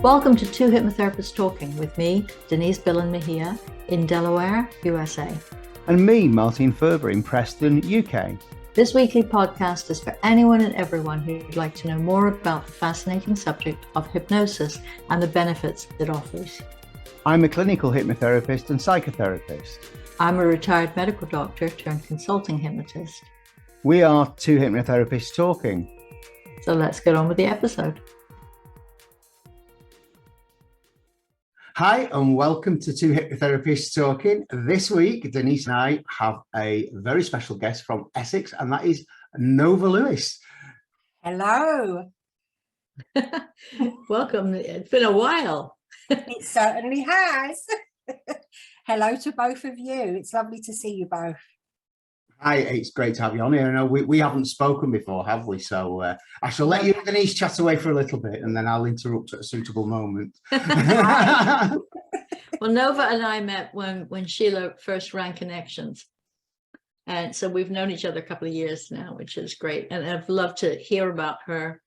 Welcome to Two Hypnotherapists Talking with me, Denise Billen-Mejia, in Delaware, USA. And me, Martin Furber, in Preston, UK. This weekly podcast is for anyone and everyone who'd like to know more about the fascinating subject of hypnosis and the benefits it offers. I'm a clinical hypnotherapist and psychotherapist. I'm a retired medical doctor turned consulting hypnotist. We are Two Hypnotherapists Talking. So let's get on with the episode. Hi, and welcome to Two Hypnotherapists Talking. This week, Denise and I have a very special guest from Essex, and that is Nova Lewis. Hello. Welcome. It's been a while. It certainly has. Hello to both of you. It's lovely to see you both. Hi, it's great to have you on here. I know we haven't spoken before, have we? So I shall let you and Denise chat away for a little bit, and then I'll interrupt at a suitable moment. Well, Nova and I met when Sheila first ran Connections. And so we've known each other a couple of years now, which is great. And I've loved to hear about her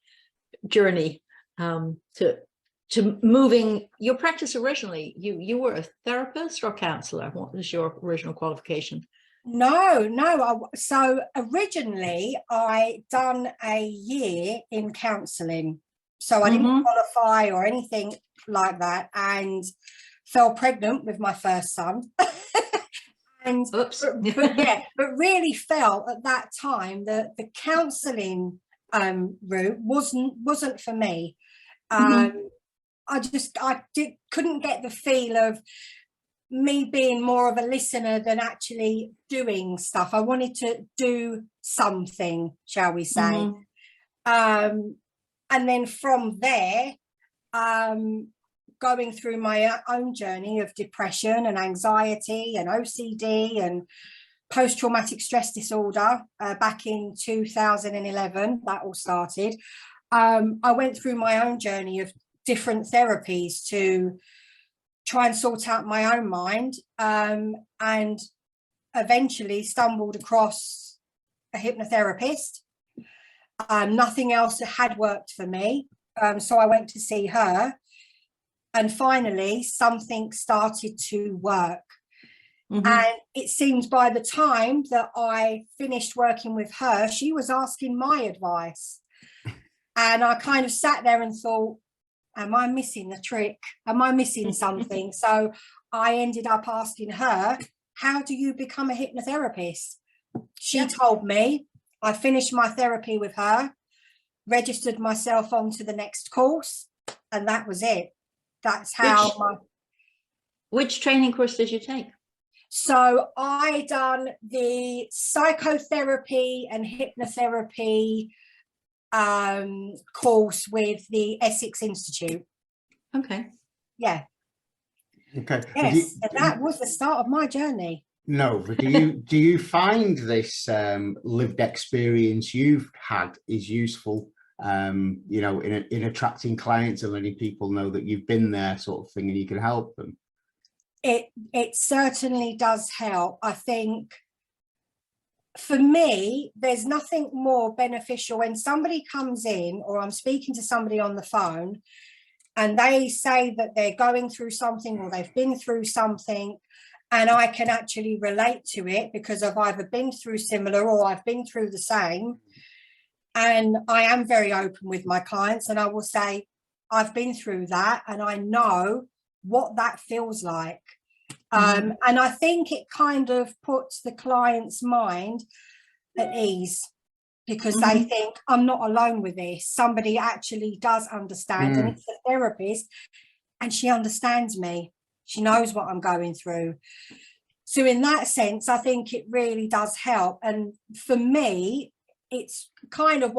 journey to moving your practice. Originally, you were a therapist or counselor? What was your original qualification? No. So originally I done a year in counselling. So I didn't qualify or anything like that, and fell pregnant with my first son. And Oops. but really felt at that time that the counselling route wasn't for me. I couldn't get the feel of me being more of a listener than actually doing stuff. I wanted to do something, shall we say. And then from there, going through my own journey of depression and anxiety and OCD and post-traumatic stress disorder back in 2011, that all started. I went through my own journey of different therapies to try and sort out my own mind, and eventually stumbled across a hypnotherapist. Nothing else had worked for me, so I went to see her, and finally something started to work. And it seems by the time that I finished working with her, she was asking my advice, and I kind of sat there and thought, am I missing the trick? Am I missing something? So I ended up asking her, how do you become a hypnotherapist? She told me. I finished my therapy with her, registered myself onto the next course, and that was it. That's how Which training course did you take? So I done the psychotherapy and hypnotherapy course with the Essex Institute. Okay. Yeah. Okay. Yes, and that was the start of my journey. No, but do you find this lived experience you've had is useful, in attracting clients and letting people know that you've been there, sort of thing, and you can help them? It certainly does help. I think for me, there's nothing more beneficial when somebody comes in, or I'm speaking to somebody on the phone, and they say that they're going through something or they've been through something, and I can actually relate to it because I've either been through similar or I've been through the same. And I am very open with my clients, and I will say, I've been through that and I know what that feels like. And I think it kind of puts the client's mind at ease, because they think, I'm not alone with this. Somebody actually does understand, and it's a therapist, and she understands me. She knows what I'm going through. So in that sense, I think it really does help. And for me, it's kind of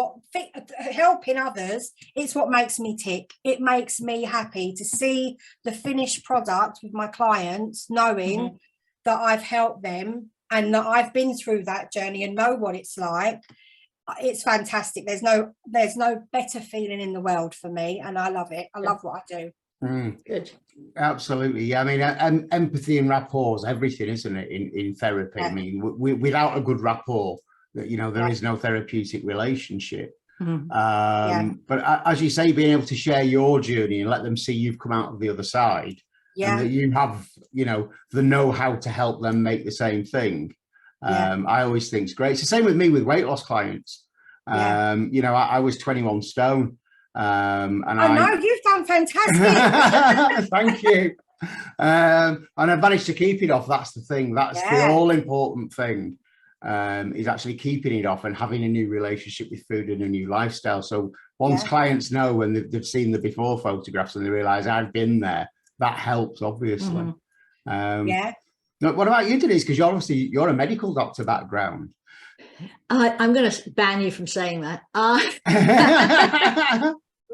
helping others. It's what makes me tick. It makes me happy to see the finished product with my clients, knowing that I've helped them and that I've been through that journey and know what it's like. It's fantastic. There's no better feeling in the world for me, and I love it. I love what I do. Good. Absolutely. Yeah, I mean, empathy and rapport is everything, isn't it, in therapy? I mean, without a good rapport, there is no therapeutic relationship. But as you say, being able to share your journey and let them see you've come out of the other side, and that you have, you know, the know-how to help them make the same thing. I always think it's great. It's the same with me with weight loss clients. You know, I was 21 stone. And no, you've done fantastic. Thank you. And I managed to keep it off. That's the thing. That's the all important thing, is actually keeping it off and having a new relationship with food and a new lifestyle. So once clients know, when they've seen the before photographs and they realize I've been there, that helps, obviously. What about you, Denise? Because you're a medical doctor background. I'm going to ban you from saying that.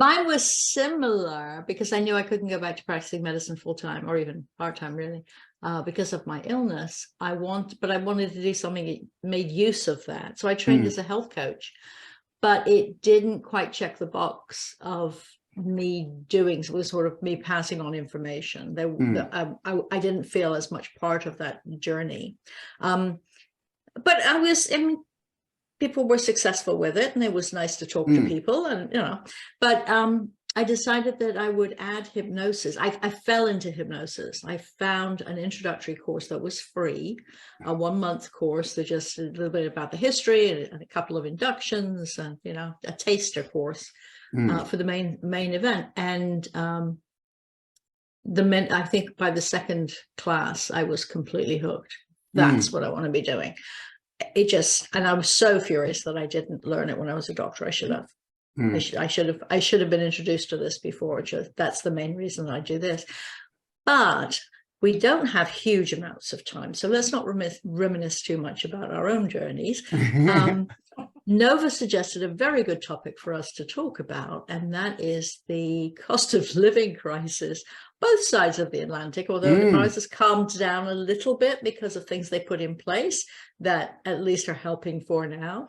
Mine was similar, because I knew I couldn't go back to practicing medicine full-time, or even part-time, really, because of my illness. But I wanted to do something that made use of that. So I trained as a health coach, but it didn't quite check the box of me doing, so it was sort of me passing on information. I didn't feel as much part of that journey. But people were successful with it, and it was nice to talk to people, and you know, but I decided that I would add hypnosis. I fell into hypnosis. I found an introductory course that was free, a 1-month course that just a little bit about the history and a couple of inductions, and you know, a taster course for the main event. And I think by the second class, I was completely hooked. That's what I want to be doing. And I was so furious that I didn't learn it when I was a doctor. I should have. I should have been introduced to this before. That's the main reason I do this. But we don't have huge amounts of time, so let's not reminisce too much about our own journeys. Nova suggested a very good topic for us to talk about, and that is the cost of living crisis, both sides of the Atlantic, although the crisis calmed down a little bit because of things they put in place that at least are helping for now.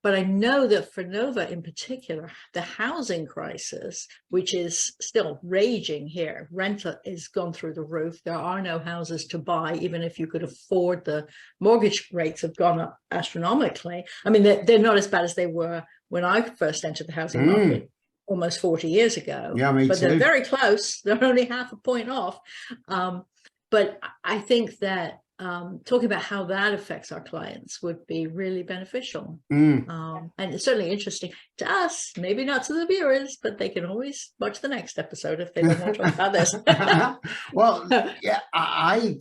But I know that for Nova in particular, the housing crisis, which is still raging here, rent has gone through the roof. There are no houses to buy, even if you could afford. The mortgage rates have gone up astronomically. I mean, they're not as bad as they were when I first entered the housing market almost 40 years ago. Yeah, me but too. They're very close. They're only half a point off. But I think that talking about how that affects our clients would be really beneficial. And it's certainly interesting to us, maybe not to the viewers, but they can always watch the next episode if they don't want to talk about this. Well, yeah, I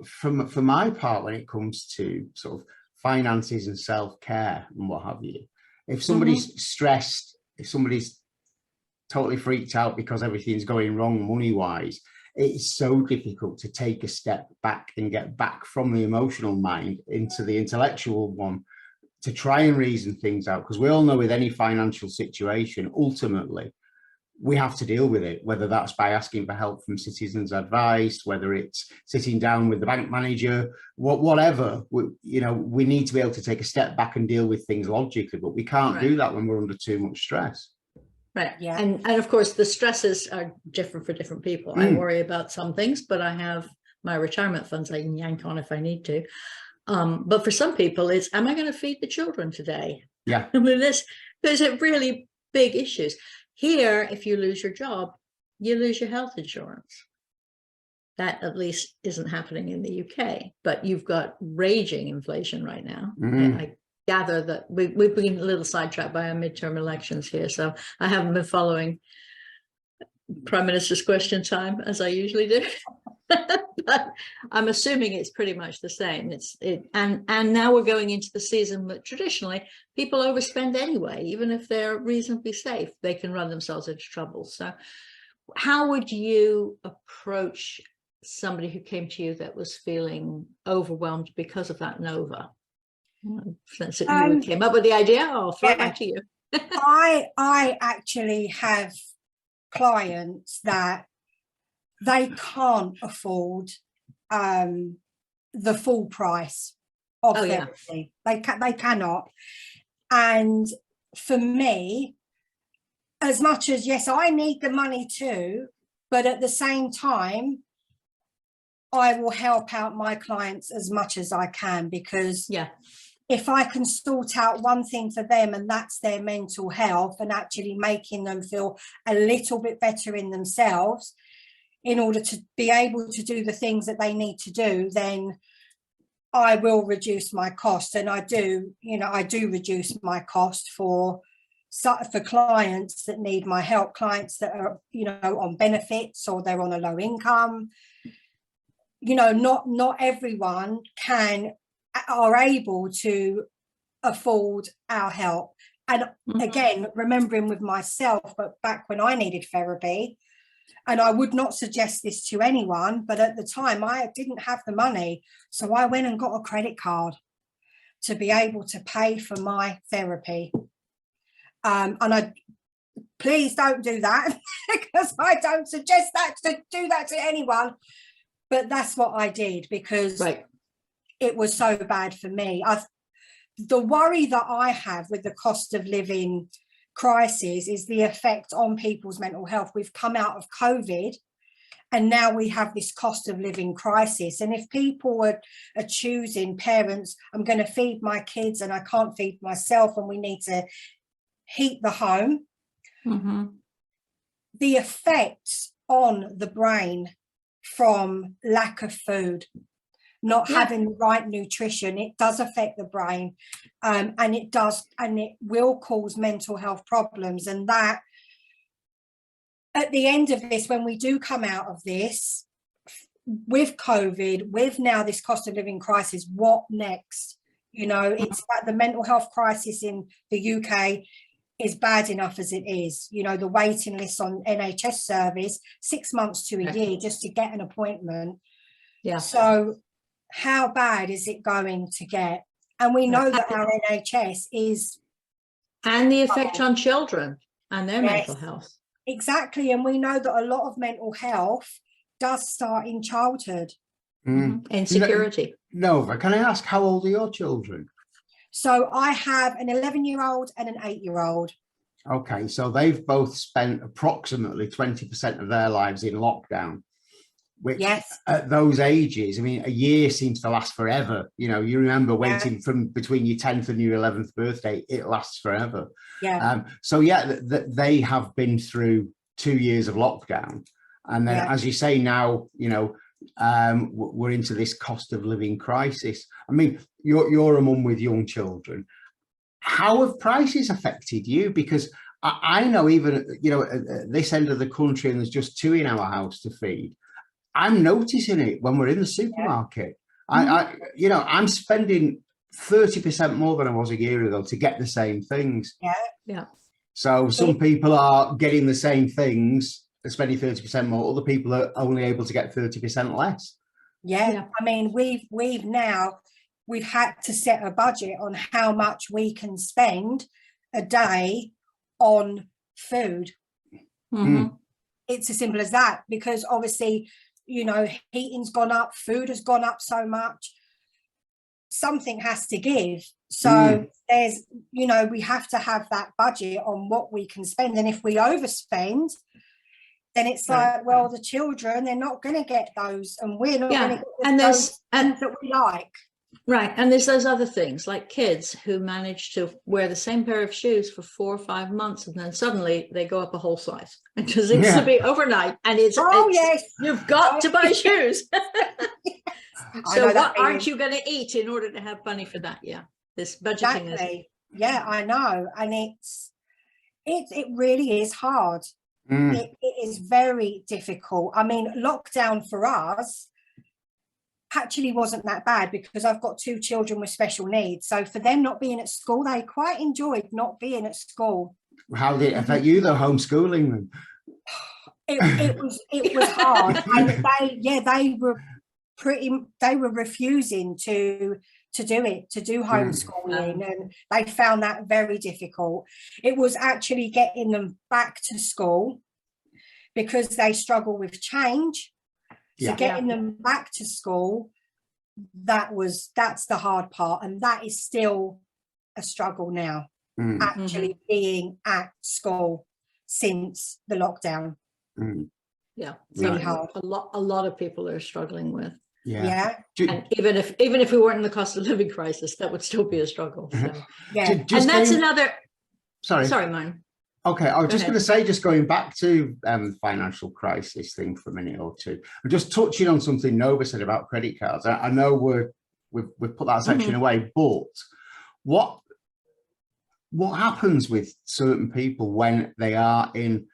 for my part, when it comes to sort of finances and self-care and what have you, if somebody's stressed, if somebody's totally freaked out because everything's going wrong money-wise, it's so difficult to take a step back and get back from the emotional mind into the intellectual one to try and reason things out. Because we all know with any financial situation, ultimately, we have to deal with it, whether that's by asking for help from citizens' advice, whether it's sitting down with the bank manager, whatever. We need to be able to take a step back and deal with things logically, but we can't do that when we're under too much stress. Right. Yeah. And of course, the stresses are different for different people. I worry about some things, but I have my retirement funds I can yank on if I need to. But for some people, it's, am I going to feed the children today? Yeah. I mean, there's a really big issues. Here, if you lose your job, you lose your health insurance. That at least isn't happening in the UK, but you've got raging inflation right now. I gather that we've been a little sidetracked by our midterm elections here, so I haven't been following Prime Minister's question time as I usually do. But I'm assuming it's pretty much the same. And now we're going into the season that traditionally people overspend anyway, even if they're reasonably safe, they can run themselves into trouble. So how would you approach somebody who came to you that was feeling overwhelmed because of that, Nova? Since you came up with the idea, I'll throw it back to you. I actually have clients that they can't afford the full price of therapy. They cannot. And for me, as much as, yes, I need the money too, but at the same time, I will help out my clients as much as I can, because if I can sort out one thing for them, and that's their mental health, and actually making them feel a little bit better in themselves in order to be able to do the things that they need to do, then I will reduce my cost. And I do reduce my cost for clients that need my help, clients that are, on benefits, or they're on a low income. Not everyone are able to afford our help. And again, remembering with myself, but back when I needed therapy, and I would not suggest this to anyone, but at the time I didn't have the money. So I went and got a credit card to be able to pay for my therapy. And please don't do that, because I don't suggest to do that to anyone. But that's what I did, because it was so bad for me. The worry that I have with the cost of living crisis is the effect on people's mental health. We've come out of COVID, and now we have this cost of living crisis. And if people are choosing, parents, I'm going to feed my kids and I can't feed myself, and we need to heat the home, the effects on the brain from lack of food, not having the right nutrition, it does affect the brain, and it will cause mental health problems. And that, at the end of this, when we do come out of this, with COVID, with now this cost of living crisis, what next? It's like the mental health crisis in the UK is bad enough as it is. The waiting list on NHS service, 6 months to a year just to get an appointment. So how bad is it going to get? And we know that our NHS is, and the effect on children and their mental health. Exactly. And we know that a lot of mental health does start in childhood. Insecurity. Nova, can I ask, how old are your children? So I have an 11-year-old and an 8-year-old. Okay, so they've both spent approximately 20% of their lives in lockdown. Which at those ages, I mean, a year seems to last forever. You remember waiting from between your 10th and your 11th birthday, it lasts forever. They have been through 2 years of lockdown. And then, as you say now, we're into this cost of living crisis. I mean, you're a mum with young children. How have prices affected you? Because I know even, at this end of the country, and there's just 2 in our house to feed, I'm noticing it when we're in the supermarket. I'm spending 30% more than I was a year ago to get the same things. So some people are getting the same things, spending 30% more. Other people are only able to get 30% less. I mean, we've had to set a budget on how much we can spend a day on food. It's as simple as that, because obviously, heating's gone up, food has gone up so much, something has to give. So there's, we have to have that budget on what we can spend. And if we overspend, then it's like, well, the children, they're not going to get those, and we're not going to get those things that we like. Right. And there's those other things like kids who manage to wear the same pair of shoes for 4 or 5 months, and then suddenly they go up a whole size because it used to be overnight, and you've got to buy shoes. So what aren't you going to eat in order to have money for that? This budgeting I know. And it really is hard. It is very difficult. I mean, lockdown for us actually wasn't that bad, because I've got 2 children with special needs. So for them not being at school, they quite enjoyed not being at school. How did it affect you, though, homeschooling them? It was hard. And they were refusing to do homeschooling, and they found that very difficult. It was actually getting them back to school, because they struggle with change. So getting them back to school, that's the hard part, and that is still a struggle now. Actually being at school since the lockdown. Really hard. A lot of people are struggling with. Yeah. And even if we weren't in the cost of living crisis, that would still be a struggle. So. Yeah. And that's another. Sorry, Mine. Okay, I was just ahead. going to say, just going back to financial crisis thing for a minute or two, and just touching on something Nova said about credit cards. I know we've put that section away, but what happens with certain people when they are in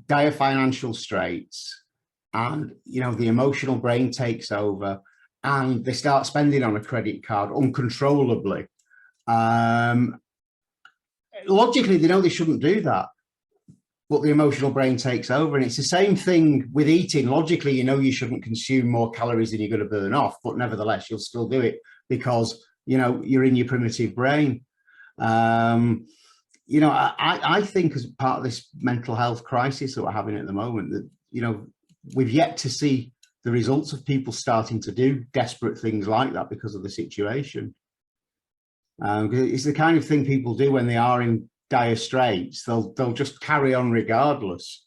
dire financial straits, and the emotional brain takes over, and they start spending on a credit card uncontrollably? Logically, they know they shouldn't do that, but the emotional brain takes over. And it's the same thing with eating. Logically, you shouldn't consume more calories than you're going to burn off, but nevertheless, you'll still do it because, you're in your primitive brain. I think as part of this mental health crisis that we're having at the moment, that, we've yet to see the results of people starting to do desperate things like that because of the situation. It's the kind of thing people do when they are in dire straits. They'll just carry on regardless.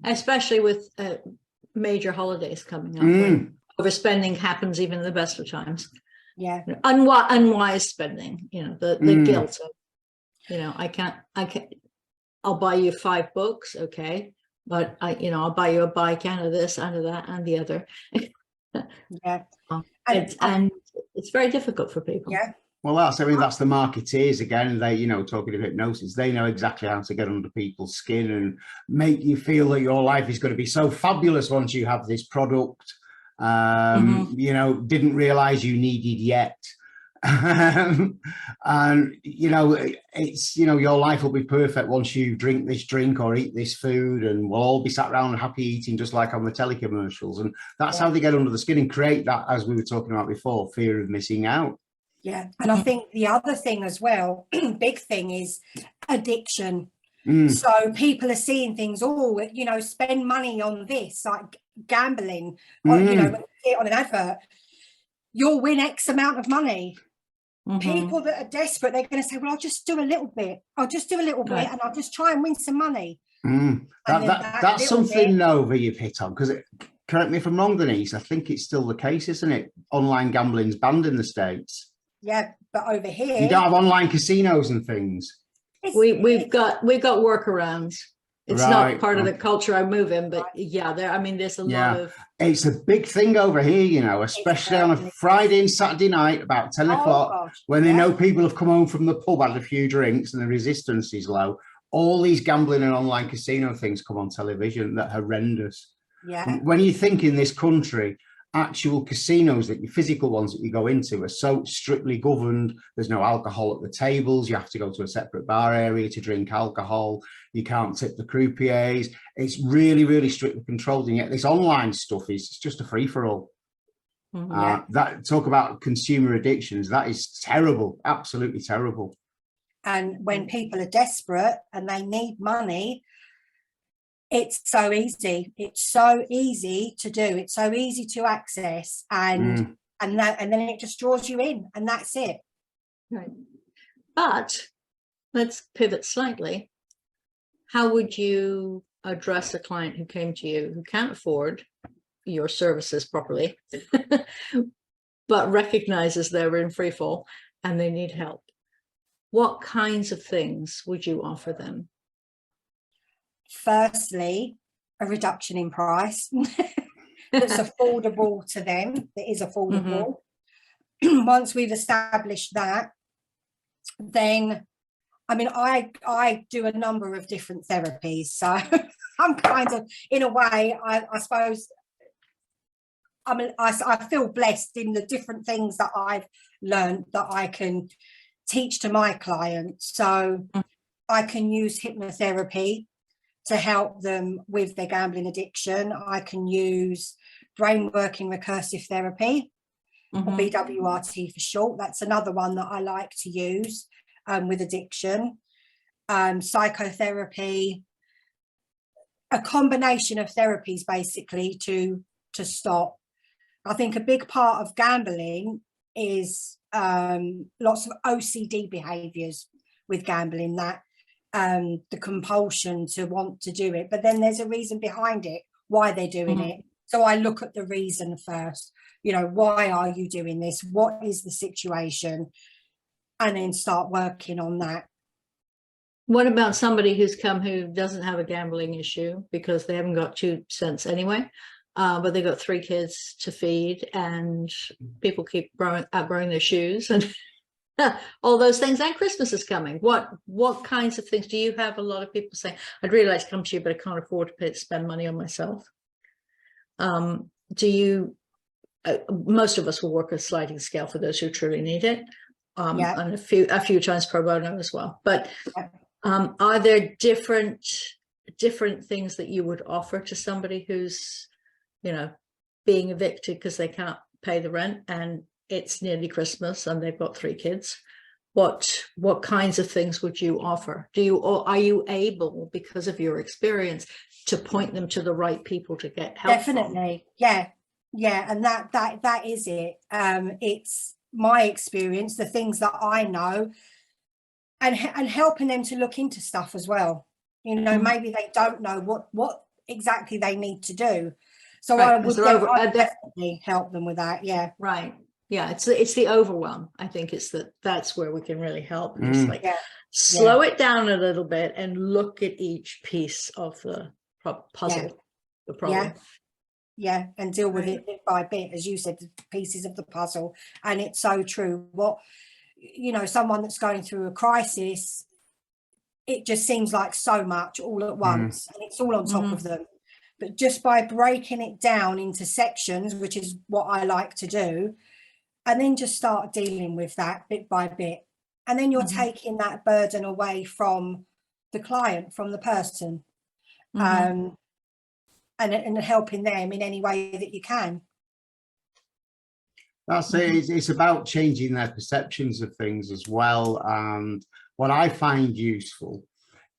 Especially with major holidays coming up, when overspending happens even in the best of times. Unwise spending, the guilt of, I'll buy you 5 books, okay, but I'll buy you a bike and of this and of that and the other. And it's very difficult for people. Well, that's the marketeers again. They, talking of hypnosis, they know exactly how to get under people's skin and make you feel that your life is going to be so fabulous once you have this product. Didn't realize you needed yet. And it's your life will be perfect once you drink this drink or eat this food, and we'll all be sat around happy eating just like on the telecommercials. And that's how they get under the skin and create that, as we were talking about before, fear of missing out. And I think the other thing as well, big thing, is addiction. So people are seeing things, spend money on this, like gambling, or when you see it on an advert, you'll win X amount of money. People that are desperate, they're going to say, well, I'll just do a little bit, and I'll just try and win some money. That's something, Nova, you've hit on, because correct me if I'm wrong, Denise, I think it's still the case, isn't it? Online gambling's banned in the States. Yeah, but over here you don't have online casinos and things. We've got workarounds. It's not part of the culture I move in, but there's a lot of. It's a big thing over here, especially on a Friday and Saturday night about 10 o'clock, when they know people have come home from the pub, had a few drinks, and the resistance is low. All these gambling and online casino things come on television that are horrendous. When you think in this country, actual casinos, that your physical ones that you go into, are so strictly governed. There's no alcohol at the tables. You have to go to a separate bar area to drink alcohol. You can't tip the croupiers. It's really, really strictly controlled. And yet this online stuff is just a free-for-all. That talk about consumer addictions, that is terrible, absolutely terrible. And when people are desperate and they need money, it's so easy. It's so easy to do. It's so easy to access, and then it just draws you in, and that's it. Right. But let's pivot slightly. How would you address a client who came to you who can't afford your services properly, but recognizes they're in free fall and they need help? What kinds of things would you offer them? Firstly, a reduction in price that's affordable to them, that is affordable. Once we've established that, then, I do a number of different therapies. So I'm kind of, in a way, I suppose, I feel blessed in the different things that I've learned that I can teach to my clients. So I can use hypnotherapy to help them with their gambling addiction. I can use brain working recursive therapy, or BWRT for short. That's another one that I like to use with addiction. Psychotherapy, a combination of therapies basically to stop. I think a big part of gambling is lots of OCD behaviours with gambling, that the compulsion to want to do it, but then there's a reason behind it, why they're doing it. So I look at the reason first, you know, why are you doing this? What is the situation? And then start working on that. What about somebody who's come who doesn't have a gambling issue because they haven't got 2 cents anyway, but they've got 3 kids to feed and people keep outgrowing their shoes and all those things, and Christmas is coming. What kinds of things do you have? A lot of people saying, I'd really like to come to you, but I can't afford to spend money on myself. Do you, most of us will work a sliding scale for those who truly need it, and a few times pro bono as well. But are there different things that you would offer to somebody who's, you know, being evicted because they can't pay the rent and it's nearly Christmas and they've got 3 kids? What kinds of things would you offer? Do you, or are you able, because of your experience, to point them to the right people to get help? Definitely. From? Yeah. And that is it. It's my experience, the things that I know, and helping them to look into stuff as well. You know, maybe they don't know what exactly they need to do. So I would definitely help them with that. Yeah. Right. Yeah. It's the overwhelm. I think that's where we can really help. It's like, slow it down a little bit and look at each piece of the puzzle, the problem. Yeah. And deal with it bit by bit, as you said, the pieces of the puzzle. And it's so true. You know, someone that's going through a crisis, it just seems like so much all at once, and it's all on top of them. But just by breaking it down into sections, which is what I like to do, and then just start dealing with that bit by bit, and then you're taking that burden away from the client, from the person, and helping them in any way that you can. That's it. It's about changing their perceptions of things as well. And what I find useful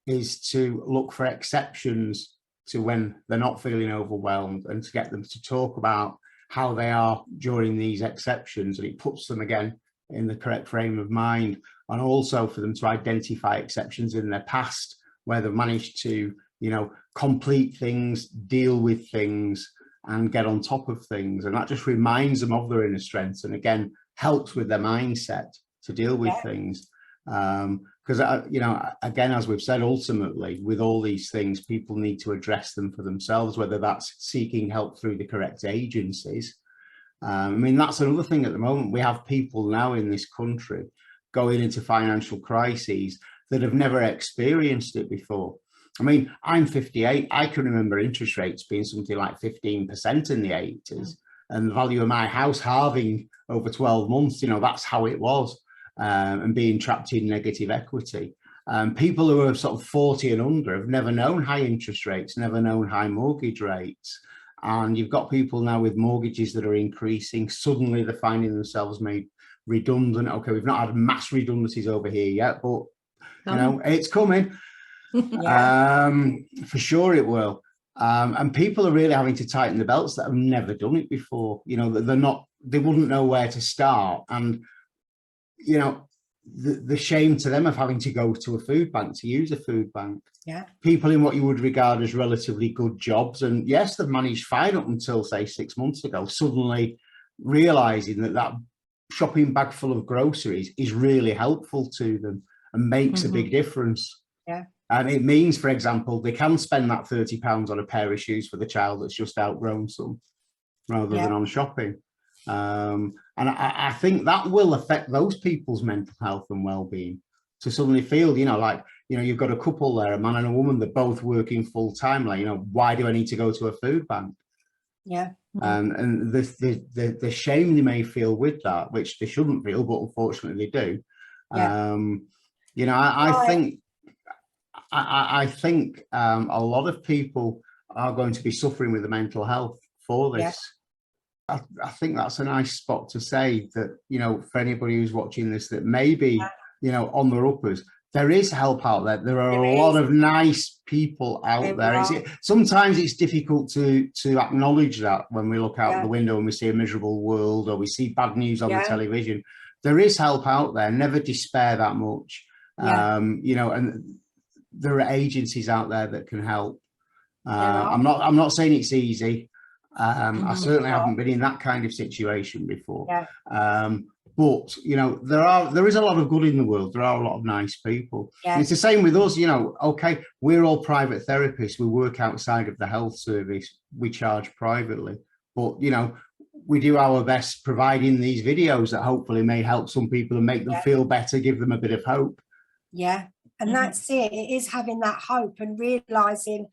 is to look for exceptions to when they're not feeling overwhelmed, and to get them to talk about how they are during these exceptions, and it puts them again in the correct frame of mind. And also for them to identify exceptions in their past where they've managed to, you know, complete things, deal with things, and get on top of things. And that just reminds them of their inner strengths, and again helps with their mindset to deal with things. Because you know, again, as we've said, ultimately with all these things, people need to address them for themselves, whether that's seeking help through the correct agencies. I mean, that's another thing at the moment. We have people now in this country going into financial crises that have never experienced it before. I mean, I'm 58. I can remember interest rates being something like 15% in the 80s, and the value of my house halving over 12 months. You know, that's how it was, and being trapped in negative equity. People who are sort of 40 and under have never known high interest rates, never known high mortgage rates. And you've got people now with mortgages that are increasing. Suddenly they're finding themselves made redundant. Okay, we've not had mass redundancies over here yet, but you know, it's coming. For sure it will. And people are really having to tighten the belts that have never done it before. You know, they wouldn't know where to start. And, you know, the shame to them of having to go to a food bank to use a food bank. People in what you would regard as relatively good jobs, and yes, they've managed fine up until say 6 months ago, suddenly realizing that shopping bag full of groceries is really helpful to them and makes a big difference. And it means, for example, they can spend that £30 on a pair of shoes for the child that's just outgrown some, rather than on shopping. And I think that will affect those people's mental health and well-being, to suddenly feel, you know, like, you know, you've got a couple there, a man and a woman, they're both working full time. Like, you know, why do I need to go to a food bank? And the shame they may feel with that, which they shouldn't feel, but unfortunately they do. You know, I think a lot of people are going to be suffering with the mental health for this. I think that's a nice spot to say that, you know, for anybody who's watching this, that maybe, you know, on the uppers, there is help out there. There are a lot of nice people out there. Sometimes it's difficult to acknowledge that when we look out the window and we see a miserable world, or we see bad news on the television. There is help out there. Never despair that much. You know, and there are agencies out there that can help. I'm not saying it's easy. I certainly haven't been in that kind of situation before. Yeah. But you know, there is a lot of good in the world. There are a lot of nice people. Yeah. And it's the same with us. You know, okay, we're all private therapists. We work outside of the health service. We charge privately, but you know, we do our best providing these videos that hopefully may help some people and make them feel better, give them a bit of hope. Yeah, and that's it. It is having that hope and realizing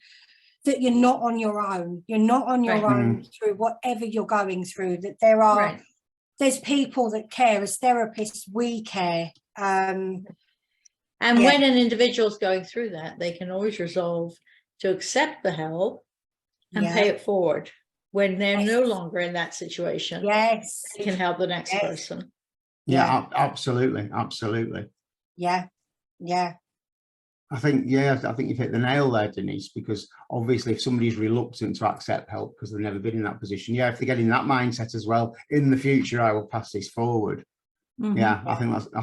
that you're not on your own. You're not on your own through whatever you're going through. That there are. There's people that care. As therapists, we care. And when an individual's going through that, they can always resolve to accept the help and pay it forward. When they're no longer in that situation, they can help the next person. Yeah, absolutely. Yeah. I think you've hit the nail there, Denise, because obviously if somebody's reluctant to accept help because they've never been in that position, if they get in that mindset as well, in the future, I will pass this forward. I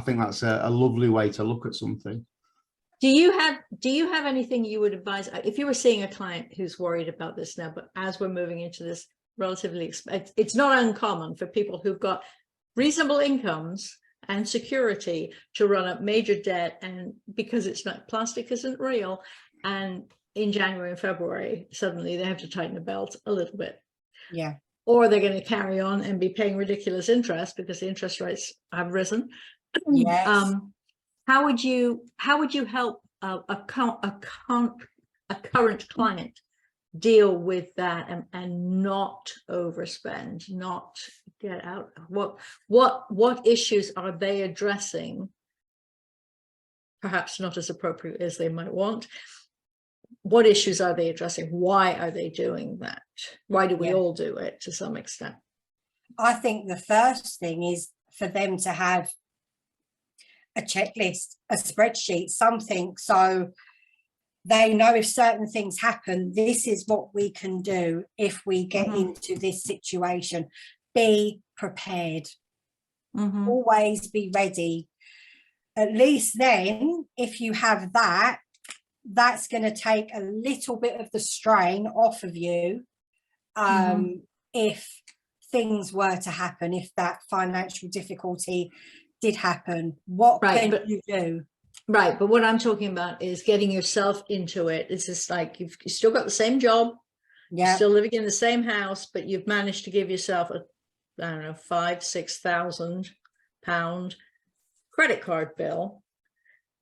think that's a lovely way to look at something. Do you have anything you would advise if you were seeing a client who's worried about this now, but as we're moving into this relatively, it's not uncommon for people who've got reasonable incomes and security to run up major debt, and because it's not, plastic isn't real, and in January and February suddenly they have to tighten the belt a little bit, or they're going to carry on and be paying ridiculous interest because the interest rates have risen. How would you help a current client deal with that and not overspend, not get out? What issues are they addressing? Perhaps not as appropriate as they might want. What issues are they addressing? Why are they doing that? Why do we all do it to some extent? I think the first thing is for them to have a checklist, a spreadsheet, something, so they know if certain things happen, this is what we can do if we get into this situation. Be prepared. Always be ready. At least then, if you have that, that's going to take a little bit of the strain off of you. If things were to happen, if that financial difficulty did happen, what can you do? Right, but what I'm talking about is getting yourself into it. It's just like you've still got the same job, you're still living in the same house, but you've managed to give yourself a, I don't know, £5,000-6,000 credit card bill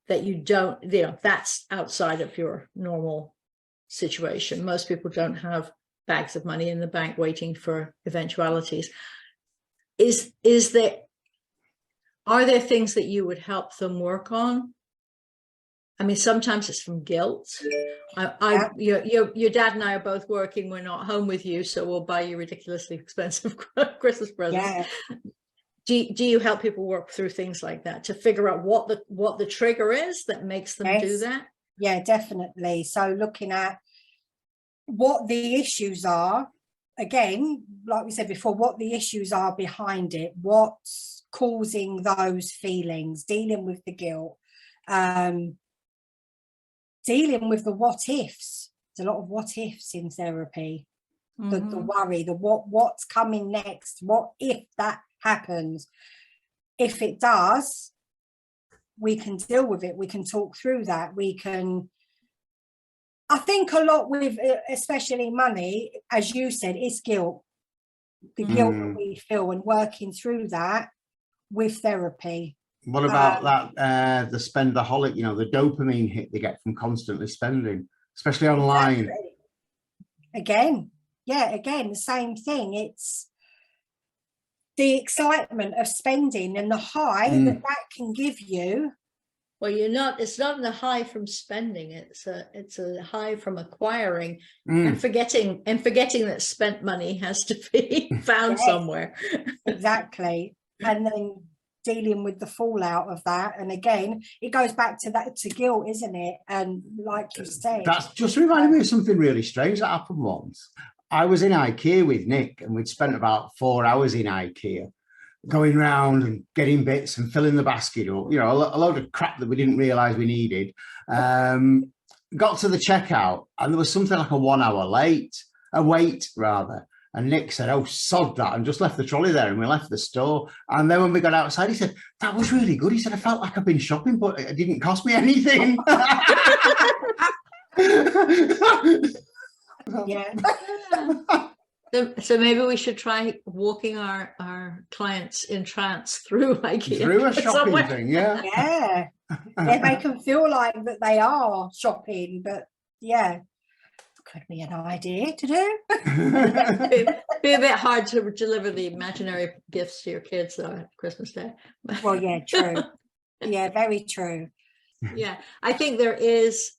that you don't, that's outside of your normal situation. Most people don't have bags of money in the bank waiting for eventualities. Are there things that you would help them work on? I mean, sometimes it's from guilt. Your dad and I are both working. We're not home with you, so we'll buy you ridiculously expensive Christmas presents. Do you help people work through things like that to figure out what the trigger is that makes them do that? Yeah, definitely. So looking at what the issues are, again, like we said before, what the issues are behind it, what's causing those feelings, dealing with the guilt, dealing with the what ifs. There's a lot of what ifs in therapy. The worry, the what's coming next, what if that happens. If it does, we can deal with it, we can talk through that, we can, I think a lot with especially money, as you said, is guilt, the guilt that we feel, and working through that with therapy. What about that the spendaholic, the dopamine hit they get from constantly spending, especially online? Again, the same thing. It's the excitement of spending and the high that can give you. Well, it's not the high from spending, it's a high from acquiring and forgetting that spent money has to be found somewhere. Exactly. And then dealing with the fallout of that. And again, it goes back to guilt, isn't it? And like you said, that's just reminded me of something really strange that happened once. I was in IKEA with Nick, and we'd spent about 4 hours in IKEA going around and getting bits and filling the basket up, a load of crap that we didn't realize we needed. Got to the checkout, and there was something like a 1 hour wait rather. And Nick said, oh, sod that, and just left the trolley there, and we left the store. And then when we got outside, he said, that was really good. He said, I felt like I've been shopping, but it didn't cost me anything. Yeah. So maybe we should try walking our clients in trance through IKEA. Through a shopping somewhere. thing, yeah. Yeah. Yeah, they can feel like that they are shopping, but yeah, could be an idea to do. Be a bit hard to deliver the imaginary gifts to your kids though at Christmas Day. Well, yeah, true. Yeah, very true. Yeah, I think there's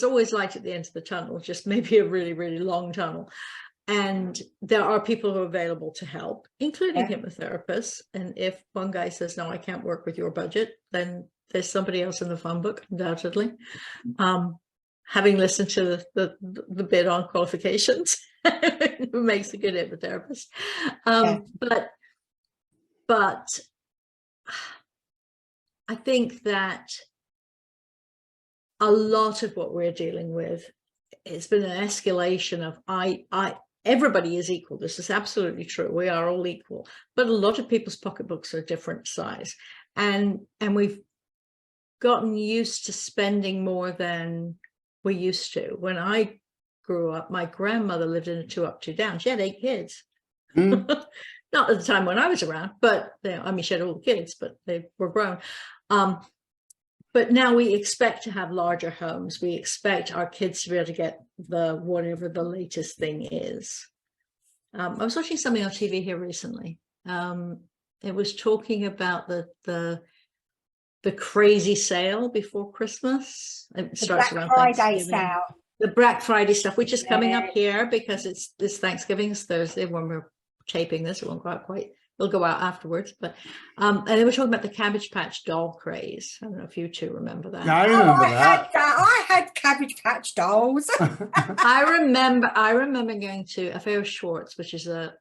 always light at the end of the tunnel, just maybe a really, really long tunnel. And there are people who are available to help, including hypnotherapists. And if one guy says, no, I can't work with your budget, then there's somebody else in the phone book, undoubtedly. Having listened to the bit on qualifications, who makes a good hypnotherapist. But I think that a lot of what we're dealing with, it's been an escalation of everybody is equal. This is absolutely true. We are all equal, but a lot of people's pocketbooks are different size, and we've gotten used to spending more than we used to. When I grew up, my grandmother lived in a 2 up, 2 down. She had 8 kids. Not at the time when I was around, but I mean, she had all the kids, but they were grown. But now we expect to have larger homes. We expect our kids to be able to get whatever the latest thing is. I was watching something on TV here recently. It was talking about the crazy sale before Christmas. It starts around Friday sale. The Black Friday stuff, which is coming up here because it's Thanksgiving, it's Thursday when we're taping this. It won't go out quite. It'll go out afterwards, but and they were talking about the Cabbage Patch doll craze. I don't know if you two remember that. Yeah, I remember that. I had Cabbage Patch dolls. I remember going to a fair Schwartz, which is a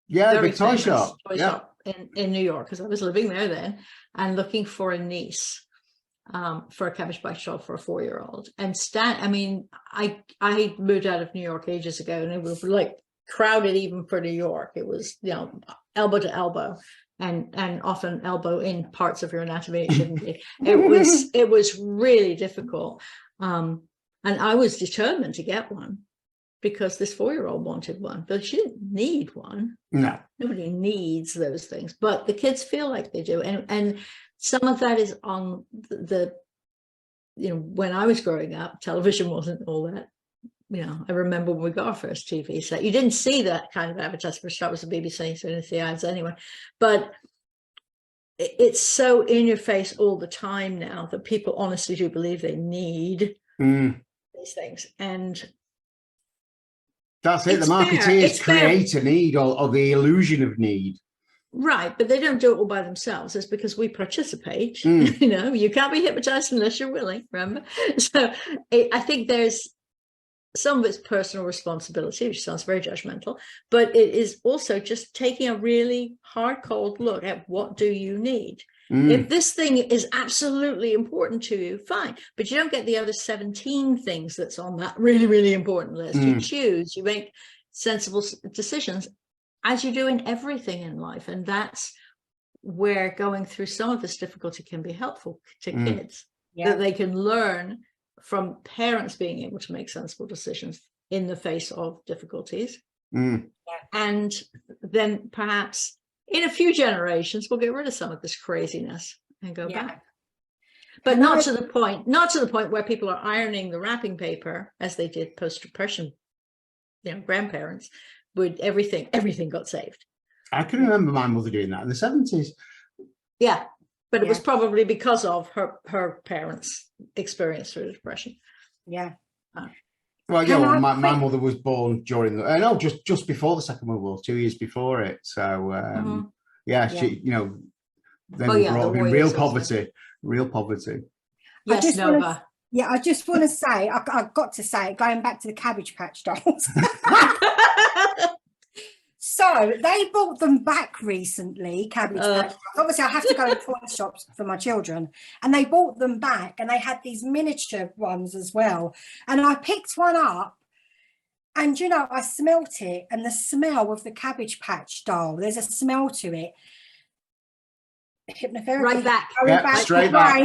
very big toy shop. Shop in New York, because I was living there then, and looking for a niece for a Cabbage Patch doll for a 4-year-old. And I mean, I moved out of New York ages ago, and it was like crowded even for New York. It was, elbow to elbow, and often elbow in parts of your anatomy it shouldn't be. It was really difficult, and I was determined to get one because this 4-year-old wanted one, but she didn't need one. No, nobody needs those things, but the kids feel like they do, and some of that is on the when I was growing up, television wasn't all that. I remember when we got our first TV set, you didn't see that kind of advertising. For start, was the BBC, so you didn't see ads anyway. But it's so in your face all the time now that people honestly do believe they need these things. And that's it. The marketeers create a need or the illusion of need. Right, but they don't do it all by themselves. It's because we participate. You can't be hypnotized unless you're willing, remember? So I think there's some of it's personal responsibility, which sounds very judgmental, but it is also just taking a really hard, cold look at what do you need. If this thing is absolutely important to you, fine, but you don't get the other 17 things that's on that really, really important list. You choose, you make sensible decisions, as you do in everything in life. And that's where going through some of this difficulty can be helpful to kids, that they can learn from parents being able to make sensible decisions in the face of difficulties. And then perhaps in a few generations, we'll get rid of some of this craziness and go back. But not to the point where people are ironing the wrapping paper as they did post-depression, grandparents, would everything got saved. I can remember my mother doing that in the 70s. Yeah. But it was probably because of her parents' experience through depression. Yeah. Well, my mother was born during just before the Second World War, 2 years before it. So she, they were brought up in real poverty. Yes, Nova. I just want to say, I've got to say, going back to the Cabbage Patch dolls. So they bought them back recently, Cabbage Patch dolls. Obviously, I have to go to toy shops for my children, and they bought them back, and they had these miniature ones as well. And I picked one up, And, you know, I smelt it, and the smell of the Cabbage Patch doll, there's a smell to it. Hypnotherapy. Right back. Straight back.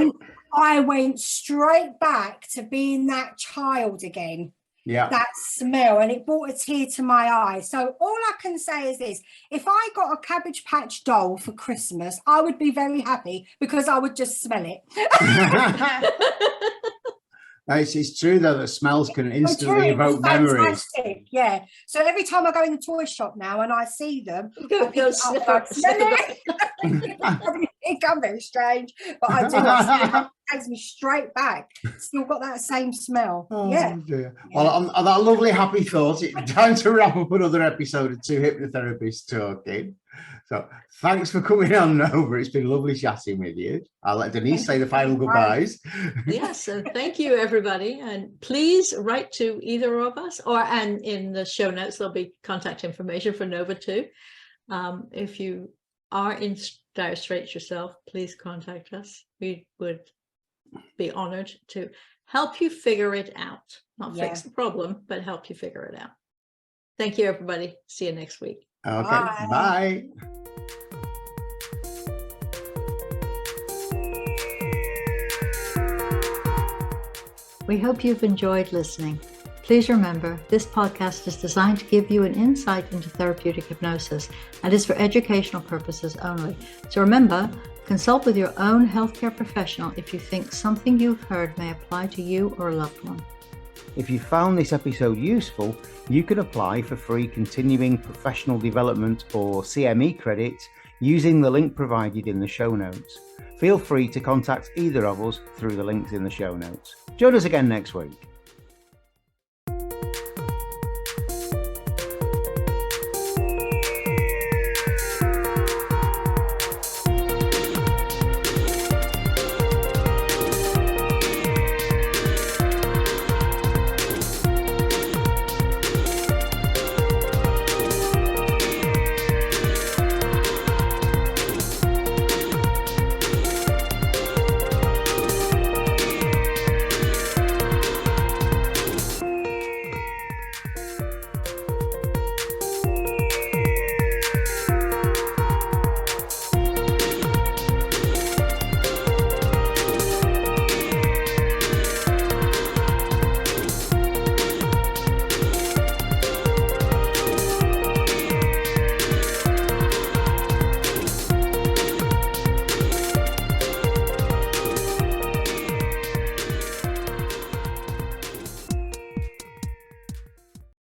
I went straight back to being that child again. Yeah. That smell, and it brought a tear to my eye. So all I can say is this: if I got a Cabbage Patch doll for Christmas, I would be very happy because I would just smell it. It's true though that smells can instantly evoke memories. Yeah. So every time I go in the toy shop now and I see them, Go sniff it. it can very strange, but I do. It takes me straight back. Still got that same smell. Oh, yeah. Dear. Well, on that lovely happy thought, it's time to wrap up another episode of Two Hypnotherapists Talking. So thanks for coming on, Nova. It's been lovely chatting with you. I'll let Denise say the final goodbyes. Yes, and thank you, everybody. And please write to either of us, and in the show notes, there'll be contact information for Nova too. If you are in dire straits yourself, please contact us. We would be honored to help you figure it out. Not fix the problem, but help you figure it out. Thank you, everybody. See you next week. Okay, bye. We hope you've enjoyed listening. Please remember, this podcast is designed to give you an insight into therapeutic hypnosis and is for educational purposes only. So remember, consult with your own healthcare professional if you think something you've heard may apply to you or a loved one. If you found this episode useful, you can apply for free continuing professional development or CME credits using the link provided in the show notes. Feel free to contact either of us through the links in the show notes. Join us again next week.